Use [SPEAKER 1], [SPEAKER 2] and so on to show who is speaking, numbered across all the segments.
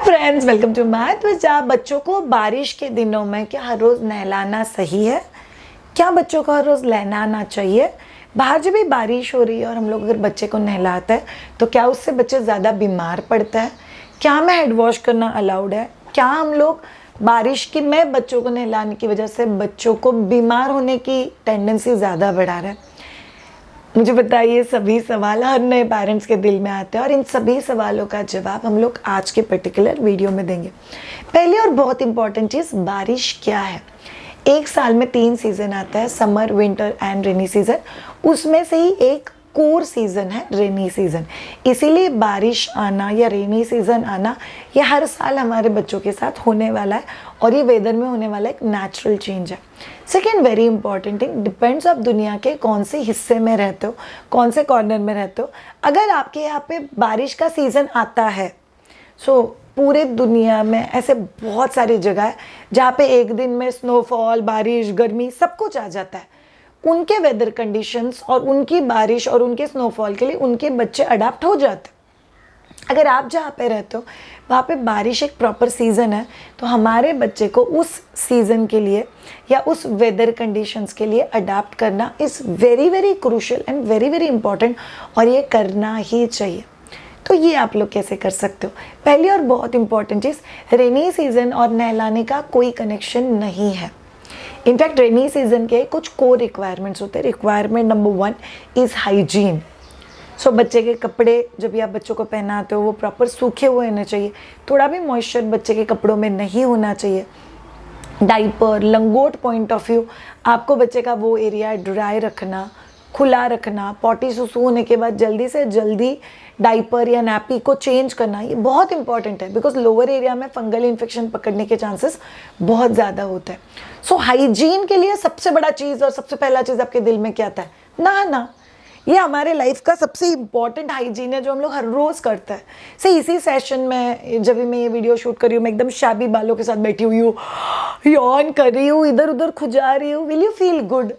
[SPEAKER 1] Friends, welcome to my त्वचा। बच्चों को बारिश के दिनों में क्या हर रोज़ नहलाना सही है? क्या बच्चों को हर रोज़ नहलाना चाहिए? बाहर जब भी बारिश हो रही है और हम लोग अगर बच्चे को नहलाते हैं तो क्या उससे बच्चे ज़्यादा बीमार पड़ता है? क्या हमें हेड वॉश करना अलाउड है? क्या हम लोग बारिश की में बच्चों को नहलाने की वजह से बच्चों को बीमार होने की टेंडेंसी ज़्यादा बढ़ा रहा है? मुझे बताइए, सभी सवाल हर नए पेरेंट्स के दिल में आते हैं और इन सभी सवालों का जवाब हम लोग आज के पर्टिकुलर वीडियो में देंगे। पहली और बहुत इंपॉर्टेंट चीज़, बारिश क्या है? एक साल में 3 सीज़न आता है, summer, winter and rainy season. उसमें से ही एक कोर सीज़न है रेनी सीज़न। इसीलिए बारिश आना या रेनी सीज़न आना ये हर साल हमारे बच्चों के साथ होने वाला है और ये वेदर में होने वाला एक नेचुरल चेंज है। Second very important thing, depends आप दुनिया के कौन से हिस्से में रहते हो, कौन से कॉर्नर में रहते हो। अगर आपके यहाँ पे बारिश का सीज़न आता है पूरे दुनिया में ऐसे बहुत सारी जगह है जहाँ पे एक दिन में स्नोफॉल, बारिश, गर्मी सब कुछ आ जाता है। उनके वेदर कंडीशंस और उनकी बारिश और उनके स्नोफॉल के लिए उनके बच्चे अडाप्ट हो जाते हैं। अगर आप जहाँ पे रहते हो वहाँ पे बारिश एक प्रॉपर सीज़न है तो हमारे बच्चे को उस सीज़न के लिए या उस वेदर कंडीशंस के लिए अडाप्ट करना is very very crucial and very very important, और ये करना ही चाहिए। तो ये आप लोग कैसे कर सकते हो? पहली और बहुत इंपॉर्टेंट चीज़, रेनी सीज़न और नहलाने का कोई कनेक्शन नहीं है। इनफैक्ट रेनी सीज़न के कुछ कोर रिक्वायरमेंट्स होते हैं। Requirement number 1 is hygiene. बच्चे के कपड़े जब भी आप बच्चों को पहनाते हो वो प्रॉपर सूखे हुए होने चाहिए। थोड़ा भी मॉइस्चर बच्चे के कपड़ों में नहीं होना चाहिए। डाइपर, लंगोट पॉइंट ऑफ व्यू, आपको बच्चे का वो एरिया ड्राई रखना, खुला रखना। पॉटी सुसु होने के बाद जल्दी से जल्दी डाइपर या नैपी को चेंज करना, ये बहुत इंपॉर्टेंट है बिकॉज लोअर एरिया में फंगल इन्फेक्शन पकड़ने के चांसेस बहुत ज़्यादा होते हैं। हाइजीन के लिए सबसे बड़ा चीज़ और सबसे पहला चीज़ आपके दिल में क्या आता है? नहाना। ये हमारे लाइफ का सबसे इम्पॉर्टेंट हाइजीन है जो हम लोग हर रोज़ करते हैं। इसी सेशन में जब भी मैं ये वीडियो शूट कर रही हूँ, मैं एकदम शाबी बालों के साथ बैठी हुई हूँ, यॉन कर रही हूँ, इधर उधर खुजा रही हूँ। Will you feel good?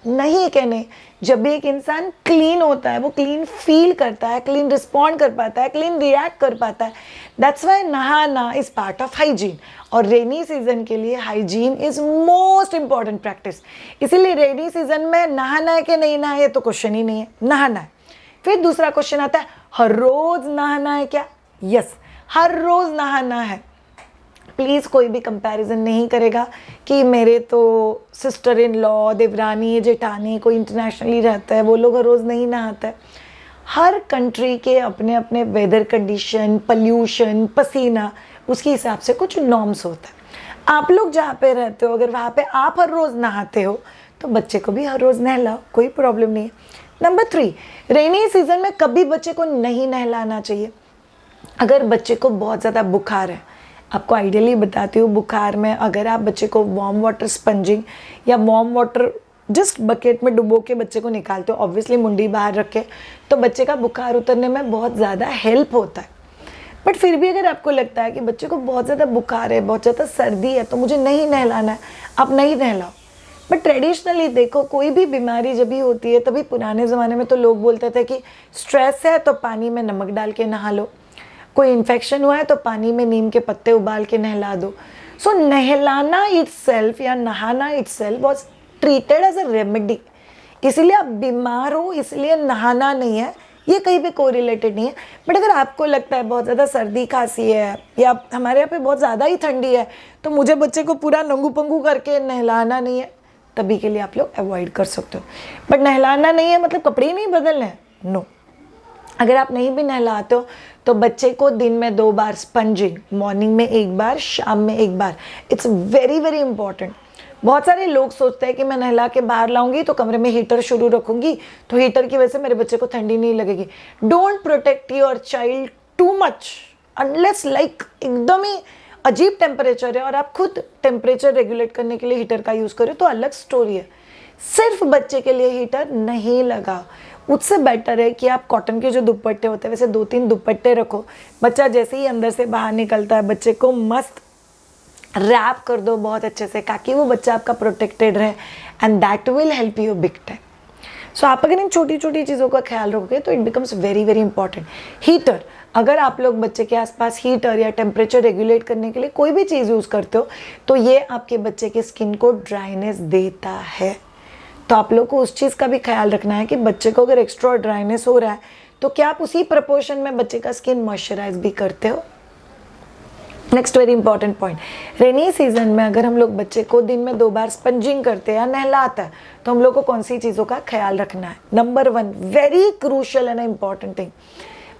[SPEAKER 1] नहीं कहने। जब भी एक इंसान क्लीन होता है वो क्लीन फील करता है, क्लीन रिस्पॉन्ड कर पाता है, क्लीन रिएक्ट कर पाता है। दैट्स वाई नहाना इज़ पार्ट ऑफ हाइजीन। और रेनी सीजन के लिए hygiene is most important practice. इसीलिए रेनी सीजन में नहाना है कि नहीं नहाना है तो क्वेश्चन ही नहीं है, नहाना है। फिर दूसरा क्वेश्चन आता है, हर रोज़ नहाना है क्या? यस, हर रोज़ नहाना है। प्लीज़ कोई भी कंपैरिजन नहीं करेगा कि मेरे तो सिस्टर इन लॉ, देवरानी, जेठानी कोई इंटरनेशनली रहता है, वो लोग हर रोज़ नहीं नहाता है। हर कंट्री के अपने अपने वेदर कंडीशन, पल्यूशन, पसीना, उसके हिसाब से कुछ नॉर्म्स होता है। आप लोग जहाँ पे रहते हो अगर वहाँ पे आप हर रोज़ नहाते हो तो बच्चे को भी हर रोज़ नहलाओ, कोई प्रॉब्लम नहीं है। नंबर 3, रेनी सीजन में कभी बच्चे को नहीं नहलाना चाहिए। अगर बच्चे को बहुत ज़्यादा बुखार है, आपको आइडियली बताती हूँ, बुखार में अगर आप बच्चे को वार्म वाटर स्पंजिंग या वार्म वाटर जस्ट बकेट में डुबो के बच्चे को निकालते हो, ऑब्वियसली मुंडी बाहर रख के, तो बच्चे का बुखार उतरने में बहुत ज़्यादा हेल्प होता है। बट फिर भी अगर आपको लगता है कि बच्चे को बहुत ज़्यादा बुखार है, बहुत ज़्यादा सर्दी है, तो मुझे नहीं नहलाना है, आप नहीं नहलाओ। बट ट्रेडिशनली देखो, कोई भी बीमारी जब भी होती है, तभी पुराने ज़माने में तो लोग बोलते थे कि स्ट्रेस है तो पानी में नमक डाल के नहा लो, कोई इन्फेक्शन हुआ है तो पानी में नीम के पत्ते उबाल के नहला दो। नहलाना इटसेल्फ या नहाना itself was treated as a remedy. इसलिए आप बीमार हो इसलिए नहाना नहीं है, ये कहीं भी कोरिलेटेड नहीं है। बट अगर आपको लगता है बहुत ज़्यादा सर्दी खांसी है या हमारे यहाँ पे बहुत ज़्यादा ही ठंडी है तो मुझे बच्चे को पूरा नंगू पंगू करके नहलाना नहीं है, तभी के लिए आप लोग अवॉइड कर सकते हो। बट नहलाना नहीं है मतलब कपड़े ही नहीं बदलने हैं, नो। अगर आप नहीं भी नहलाते हो तो बच्चे को दिन में 2 बार स्पंजिंग, मॉर्निंग में 1 बार, शाम में 1 बार, इट्स वेरी वेरी इंपॉर्टेंट। बहुत सारे लोग सोचते हैं कि मैं नहला के बाहर लाऊंगी तो कमरे में हीटर शुरू रखूंगी तो हीटर की वजह से मेरे बच्चे को ठंडी नहीं लगेगी। Don't protect your child too much unless like एकदम ही अजीब टेम्परेचर है और आप खुद टेम्परेचर रेगुलेट करने के लिए हीटर का यूज़ करें तो अलग स्टोरी है। सिर्फ बच्चे के लिए हीटर नहीं लगा, उससे बेटर है कि आप कॉटन के जो दुपट्टे होते हैं वैसे 2-3 दुपट्टे रखो। बच्चा जैसे ही अंदर से बाहर निकलता है बच्चे को मस्त रैप कर दो बहुत अच्छे से, ताकि वो बच्चा आपका प्रोटेक्टेड रहे and that will help you big time. आप अगर इन छोटी छोटी चीज़ों का ख्याल रखोगे तो it becomes very very important. Heater, अगर आप लोग बच्चे के आसपास हीटर या टेम्परेचर रेगुलेट करने के लिए कोई भी चीज़ यूज़ करते हो तो ये आपके बच्चे की स्किन को ड्राइनेस देता है। तो आप लोग को उस चीज़ का भी ख्याल रखना है कि बच्चे को अगर एक्स्ट्रा ड्राइनेस हो रहा है तो क्या आप उसी प्रपोर्शन में बच्चे का स्किन मॉइस्चराइज भी करते हो। Next very important point, rainy season में अगर हम लोग बच्चे को दिन में 2 बार स्पंजिंग करते हैं या नहलाता है तो हम लोग को कौन सी चीज़ों का ख्याल रखना है। Number 1 very crucial and important thing,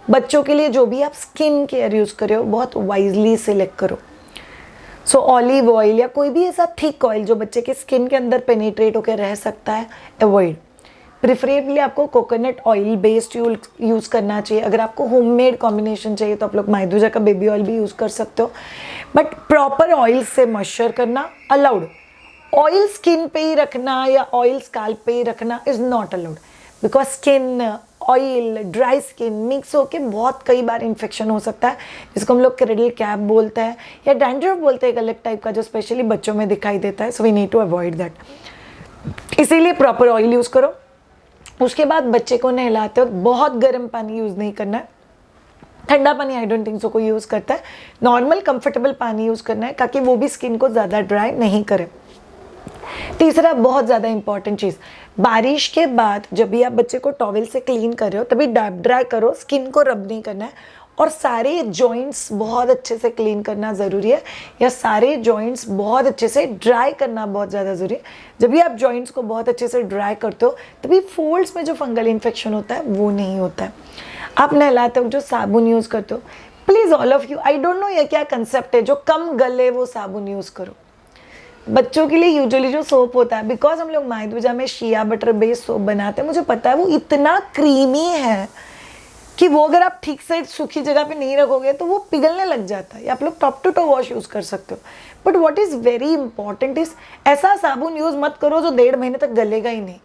[SPEAKER 1] बच्चों के लिए जो भी आप स्किन केयर यूज़ करे हो बहुत वाइजली सिलेक्ट करो। सो ऑलिव ऑयल या कोई भी ऐसा थिक ऑयल जो बच्चे के स्किन के अंदर पेनिट्रेट होकर रह सकता है, अवॉइड। प्रिफरेबली आपको कोकोनट ऑयल बेस्ड यूज़ करना चाहिए। अगर आपको होममेड कॉम्बिनेशन चाहिए तो आप लोग माइदूजा का बेबी ऑयल भी यूज़ कर सकते हो, बट प्रॉपर ऑयल से मॉइस्चर करना अलाउड। ऑयल स्किन पे ही रखना या ऑयल स्कैल्प पे ही रखना is not allowed, because skin oil dry skin mix होके बहुत कई बार इन्फेक्शन हो सकता है, जिसको हम लोग क्रेडल कैप बोलते हैं या डैंड्रफ बोलते हैं, एक अलग टाइप का जो स्पेशली बच्चों में दिखाई देता है। So we need to avoid that. इसीलिए प्रॉपर ऑयल यूज़ करो। उसके बाद बच्चे को नहलाते वक्त बहुत गर्म पानी यूज़ नहीं करना है, ठंडा पानी आई डोंट थिंक सो कोई यूज़ करता है। नॉर्मल कंफर्टेबल पानी यूज़ करना है ताकि वो भी स्किन को ज़्यादा ड्राई नहीं करे। तीसरा बहुत ज़्यादा इंपॉर्टेंट चीज़, बारिश के बाद जब भी आप बच्चे को टॉवेल से क्लीन कर रहे हो तभी डैप ड्राई करो, स्किन को रब नहीं करना है। और सारे जॉइंट्स बहुत अच्छे से क्लीन करना ज़रूरी है, या सारे जॉइंट्स बहुत अच्छे से ड्राई करना बहुत ज़्यादा ज़रूरी है। जब भी आप जॉइंट्स को बहुत अच्छे से ड्राई करते हो तभी फोल्ड्स में जो फंगल इन्फेक्शन होता है वो नहीं होता है। आप नहलाते हो जो साबुन यूज़ करते हो, please all of you, I don't know ये क्या कंसेप्ट है, जो कम गले वो साबुन यूज़ करो। बच्चों के लिए यूजुअली जो सोप होता है, बिकॉज हम लोग माइदूजा में शिया बटर बेस्ड सोप बनाते हैं, मुझे पता है वो इतना क्रीमी है कि वो अगर आप ठीक से सूखी जगह पे नहीं रखोगे तो वो पिघलने लग जाता है। आप लोग top to toe wash use कर सकते हो, but what is very important is ऐसा साबुन यूज़ मत करो जो 1.5 महीने तक गलेगा ही नहीं।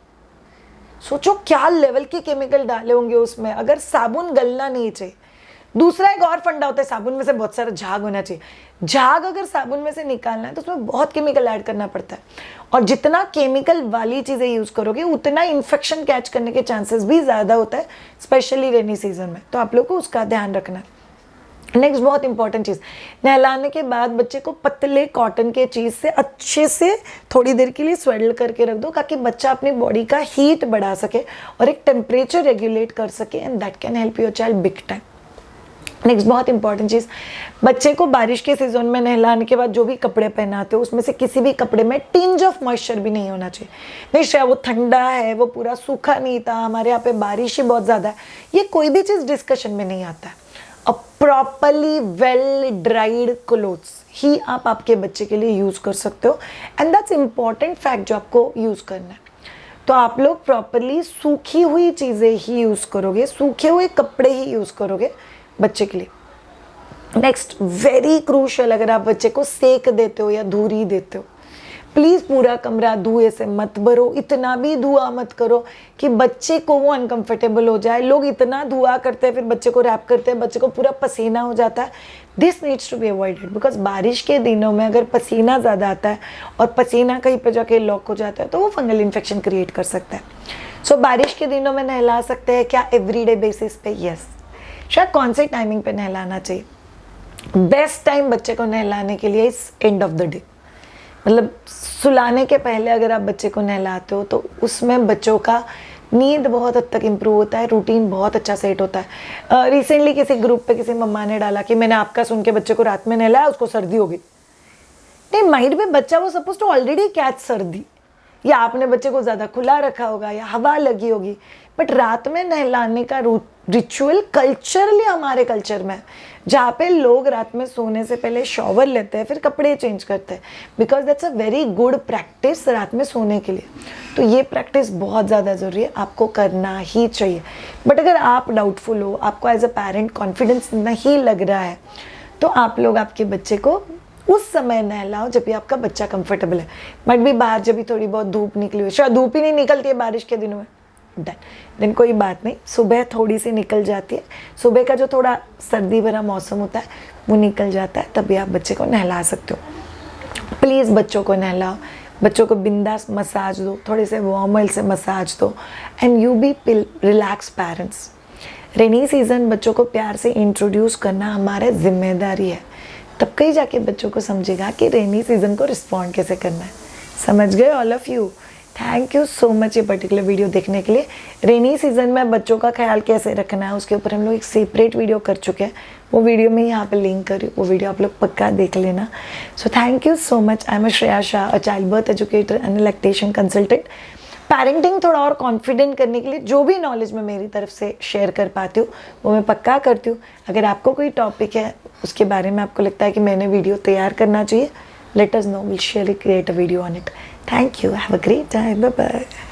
[SPEAKER 1] सोचो क्या लेवल के केमिकल डाले होंगे उसमें, अगर साबुन गलना नहीं चाहिए। दूसरा एक और फंडा होता है, साबुन में से बहुत सारा झाग होना चाहिए। झाग अगर साबुन में से निकालना है तो उसमें बहुत केमिकल ऐड करना पड़ता है, और जितना केमिकल वाली चीज़ें यूज़ करोगे उतना इन्फेक्शन कैच करने के चांसेस भी ज़्यादा होता है, स्पेशली रेनी सीजन में। तो आप लोग को उसका ध्यान रखना है। नेक्स्ट बहुत इंपॉर्टेंट चीज़, नहलाने के बाद बच्चे को पतले कॉटन के चीज़ से अच्छे से थोड़ी देर के लिए स्वेडल करके रख दो, ताकि बच्चा अपनी बॉडी का हीट बढ़ा सके और एक टेम्परेचर रेगुलेट कर सके, and that can help your child big time. Next बहुत इंपॉर्टेंट चीज़, बच्चे को बारिश के सीजन में नहलाने के बाद जो भी कपड़े पहनाते हो उसमें से किसी भी कपड़े में टिंज ऑफ मॉइस्चर भी नहीं होना चाहिए। नहीं, वो ठंडा है, वो पूरा सूखा नहीं था, हमारे यहाँ पे बारिश ही बहुत ज़्यादा है, ये कोई भी चीज़ डिस्कशन में नहीं आता है। अ प्रॉपरली वेल ड्राइड क्लोथ्स ही आप आपके बच्चे के लिए यूज़ कर सकते हो, एंड दैट्स इंपॉर्टेंट फैक्ट जो आपको यूज़ करना है। तो आप लोग प्रॉपरली सूखी हुई चीज़ें ही यूज़ करोगे, सूखे हुए कपड़े ही यूज़ करोगे बच्चे के लिए। नेक्स्ट वेरी क्रूशियल, अगर आप बच्चे को सेक देते हो या धूरी देते हो, प्लीज़ पूरा कमरा धुएं से मत भरो, इतना भी धुआं मत करो कि बच्चे को वो अनकंफर्टेबल हो जाए। लोग इतना धुआं करते हैं, फिर बच्चे को रैप करते हैं, बच्चे को पूरा पसीना हो जाता है। This needs to be avoided, because बारिश के दिनों में अगर पसीना ज़्यादा आता है और पसीना कहीं पर जाके लॉक हो जाता है तो वो फंगल इन्फेक्शन क्रिएट कर सकता है। सो बारिश के दिनों में नहला सकते हैं क्या एवरीडे बेसिस पे? यस। शायद कौन से टाइमिंग पे नहलाना चाहिए? बेस्ट टाइम बच्चे को नहलाने के लिए इस एंड ऑफ द डे, मतलब सुलाने के पहले अगर आप बच्चे को नहलाते हो तो उसमें बच्चों का नींद बहुत हद तक इम्प्रूव होता है, रूटीन बहुत अच्छा सेट होता है। रिसेंटली किसी ग्रुप पे किसी मम्मा ने डाला कि मैंने आपका सुन के बच्चे को रात में नहलाया, उसको सर्दी हो गई। नहीं, माइंड में बच्चा वो सपोज टू ऑलरेडी कैच सर्दी, या आपने बच्चे को ज़्यादा खुला रखा होगा या हवा लगी होगी, बट रात में नहलाने का रिचुअल कल्चरली हमारे कल्चर में, जहाँ पे लोग रात में सोने से पहले शॉवर लेते हैं फिर कपड़े चेंज करते हैं, because that's a very good practice रात में सोने के लिए। तो ये प्रैक्टिस बहुत ज़्यादा ज़रूरी है, आपको करना ही चाहिए। बट अगर आप डाउटफुल हो, आपको एज अ पेरेंट कॉन्फिडेंस नहीं लग रहा है, तो आप लोग आपके बच्चे को उस समय नहलाओ जब भी आपका बच्चा कंफर्टेबल है। बट भी बाहर जब भी थोड़ी बहुत धूप निकली हुई, शायद धूप ही नहीं निकलती है बारिश के दिनों में, दिन कोई बात नहीं, सुबह थोड़ी सी निकल जाती है, सुबह का जो थोड़ा सर्दी भरा मौसम होता है वो निकल जाता है, तभी आप बच्चे को नहला सकते हो। प्लीज़ बच्चों को नहलाओ, बच्चों को बिंदास मसाज दो, थोड़े से वार्म ऑयल से मसाज दो, and you be relax parents. Rainy season बच्चों को प्यार से इंट्रोड्यूस करना हमारा जिम्मेदारी है, तब कहीं जाके बच्चों को समझेगा कि रेनी सीज़न को रिस्पॉन्ड कैसे करना है। समझ गए all of you? Thank you so much ये पर्टिकुलर वीडियो देखने के लिए। रेनी सीज़न में बच्चों का ख्याल कैसे रखना है उसके ऊपर हम लोग एक सेपरेट वीडियो कर चुके हैं, वो वीडियो मैं यहाँ पे लिंक करी, वो वीडियो आप लोग पक्का देख लेना। So thank you so much. I am Shreya Shah, a child birth educator and lactation consultant. Parenting थोड़ा और कॉन्फिडेंट करने के लिए जो भी नॉलेज मैं मेरी तरफ से शेयर कर पाती हूँ वो मैं पक्का करती हूँ। अगर आपको कोई टॉपिक है उसके बारे में आपको लगता है कि मैंने वीडियो तैयार करना चाहिए, let us know, we'll surely create a video on it. Thank you. Have a great time. Bye bye.